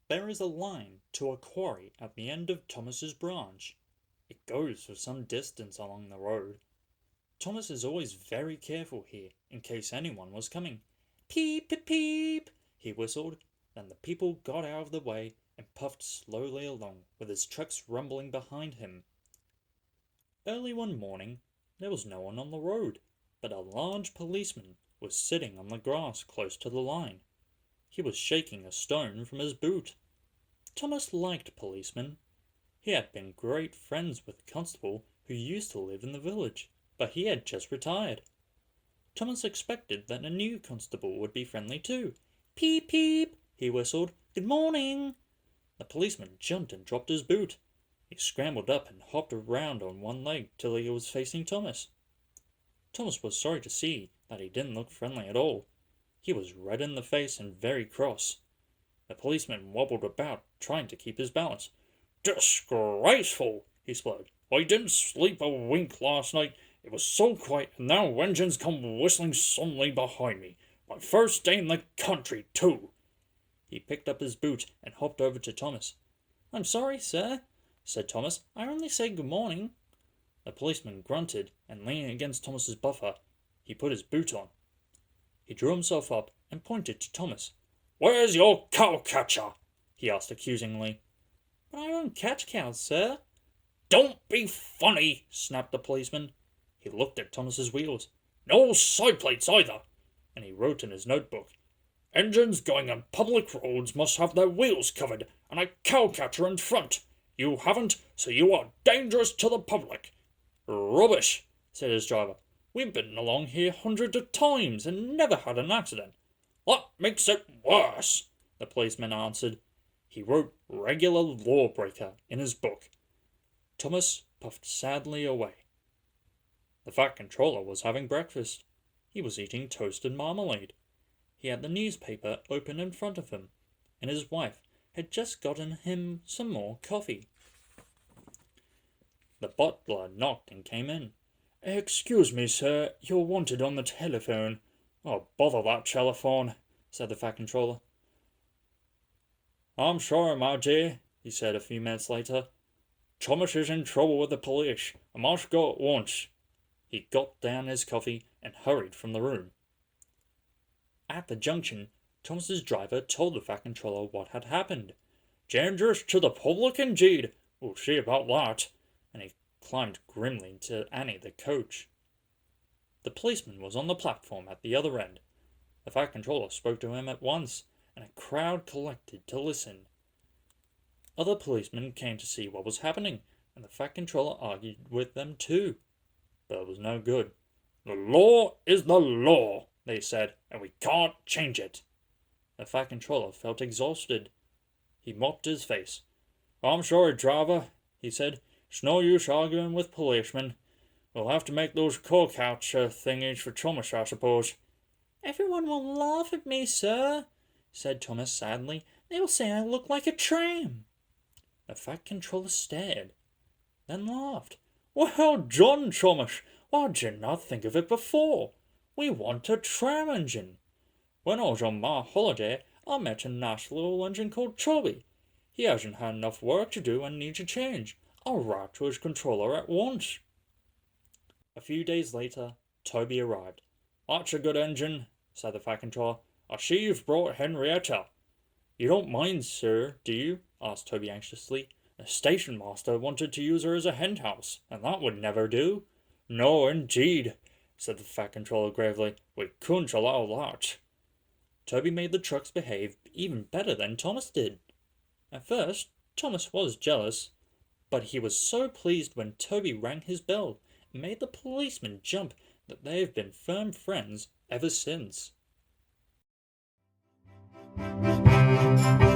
There is a line to a quarry at the end of Thomas's branch. It goes for some distance along the road. Thomas is always very careful here, in case anyone was coming. Peep, peep, peep, he whistled. Then the people got out of the way and puffed slowly along, with his trucks rumbling behind him. Early one morning, there was no one on the road, but a large policeman was sitting on the grass close to the line. He was shaking a stone from his boot. Thomas liked policemen. He had been great friends with the constable who used to live in the village, but he had just retired. Thomas expected that a new constable would be friendly too. Peep, peep, he whistled. Good morning. The policeman jumped and dropped his boot. He scrambled up and hopped around on one leg till he was facing Thomas. Thomas was sorry to see that he didn't look friendly at all. He was red in the face and very cross. The policeman wobbled about, trying to keep his balance. Disgraceful, he spluttered. I didn't sleep a wink last night. It was so quiet, and now engines come whistling suddenly behind me. My first day in the country, too. He picked up his boot and hopped over to Thomas. I'm sorry, sir, said Thomas. I only said good morning. The policeman grunted, and leaning against Thomas's buffer, he put his boot on. He drew himself up and pointed to Thomas. Where's your cow-catcher? He asked accusingly. But I don't catch cows, sir. Don't be funny, snapped the policeman. He looked at Thomas's wheels. No side plates either. And he wrote in his notebook. Engines going on public roads must have their wheels covered, and a cow-catcher in front. You haven't, so you are dangerous to the public. Rubbish, said his driver. We've been along here hundreds of times and never had an accident. What makes it worse? The policeman answered. He wrote regular lawbreaker in his book. Thomas puffed sadly away. The fat controller was having breakfast. He was eating toast and marmalade. He had the newspaper open in front of him, and his wife had just gotten him some more coffee. The butler knocked and came in. Excuse me, sir, you're wanted on the telephone. Oh, bother that telephone, said the fat controller. I'm sorry, my dear, he said a few minutes later. Thomas is in trouble with the police. I must go at once. He gulped down his coffee and hurried from the room. At the junction, Thomas's driver told the fat controller what had happened. Dangerous to the public indeed. We'll see about that. And he climbed grimly to Annie, the coach. The policeman was on the platform at the other end. The fat controller spoke to him at once, and a crowd collected to listen. Other policemen came to see what was happening, and the fat controller argued with them too. But it was no good. The law is the law, they said, and we can't change it. The fat controller felt exhausted. He mopped his face. I'm sorry, driver, he said. It's no use arguing with policemen. We'll have to make those cow-catcher thingies for Thomas, I suppose. Everyone will laugh at me, sir, said Thomas sadly. They will say I look like a tram. The fat controller stared, then laughed. Well done, Thomas. Why did you not think of it before? We want a tram engine. When I was on my holiday, I met a nice little engine called Toby. He hasn't had enough work to do and needs a change. I'll write to his controller at once. A few days later, Toby arrived. That's a good engine, said the fat controller. I see you've brought Henrietta. You don't mind, sir, do you? Asked Toby anxiously. The station master wanted to use her as a hen house, and that would never do. No, indeed, said the fat controller gravely. We couldn't allow that. Toby made the trucks behave even better than Thomas did. At first, Thomas was jealous, but he was so pleased when Toby rang his bell and made the policeman jump that they have been firm friends ever since. Bye.